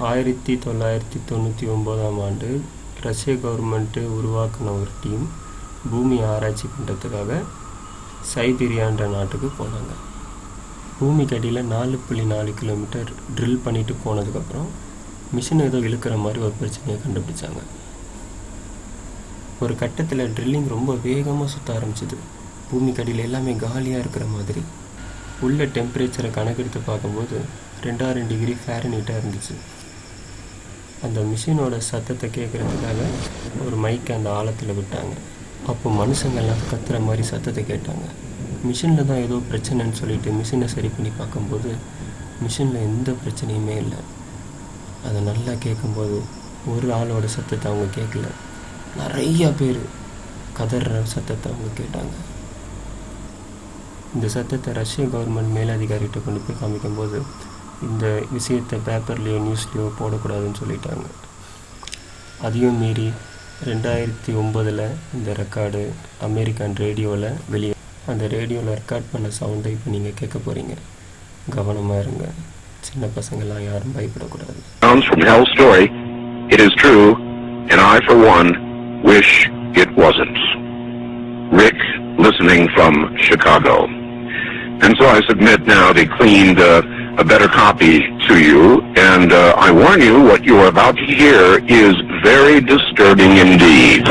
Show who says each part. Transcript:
Speaker 1: 1999ஆம் ஆண்டு ரஷ்ய கவர்மெண்ட்டு உருவாக்கின ஒரு டீம் பூமி ஆராய்ச்சி பண்ணுறதுக்காக சைபீரியான்ற நாட்டுக்கு போனாங்க. பூமிக்கு அடியில் 4.4 கிலோமீட்டர் ட்ரில் பண்ணிட்டு போனதுக்கப்புறம் மிஷின் ஏதோ இழுக்கிற மாதிரி ஒரு பிரச்சனையை கண்டுபிடிச்சாங்க. ஒரு கட்டத்தில் ட்ரில்லிங் ரொம்ப வேகமாக சுற்ற ஆரம்பிச்சிது. பூமிக்கு அடியில் எல்லாமே காலியாக இருக்கிற மாதிரி. உள்ள டெம்பரேச்சரை கணக்கெடுத்து பார்க்கும்போது 2000 டிகிரி ஃபாரன்ஹீட்டாக இருந்துச்சு. அந்த மிஷினோட சத்தத்தை கேட்குறதுக்காக ஒரு மைக்கை அந்த ஆழத்தில் விட்டாங்க. அப்போ மனுஷங்கள்லாம் கத்துற மாதிரி சத்தத்தை கேட்டாங்க. மிஷினில் தான் ஏதோ பிரச்சனைன்னு சொல்லிட்டு மிஷினை சரி பண்ணி பார்க்கும்போது மிஷினில் எந்த பிரச்சனையுமே இல்லை. அதை நல்லா கேட்கும்போது ஒரு ஆளோட சத்தத்தை அவங்க கேட்கல, நிறையா பேர் கதற சத்தத்தை அவங்க கேட்டாங்க. இந்த சத்தத்தை ரஷ்ய கவர்மெண்ட் மேலதிகாரிகிட்ட கொண்டு போய் காமிக்கும்போது இந்த விஷயத்தை பேப்பர்லேயோ நியூஸ்லேயோ போடக்கூடாதுன்னு சொல்லிட்டாங்க. அதையும் மீறி 2009 இந்த ரெக்கார்டு அமெரிக்கன் ரேடியோவில் வெளியே. அந்த ரேடியோவில் ரெக்கார்ட் பண்ண சவுண்டை இப்போ நீங்கள் கேட்க போகிறீங்க. கவனமாக இருங்க, சின்ன பசங்கள்லாம் யாரும் பயப்படக்கூடாது.
Speaker 2: Sounds from Hell's story. It is true, and I for one wish it wasn't. Rick, listening from Chicago. And so I submit now the cleaned, a better copy to you, and I warn you, what you are about to hear is very disturbing indeed.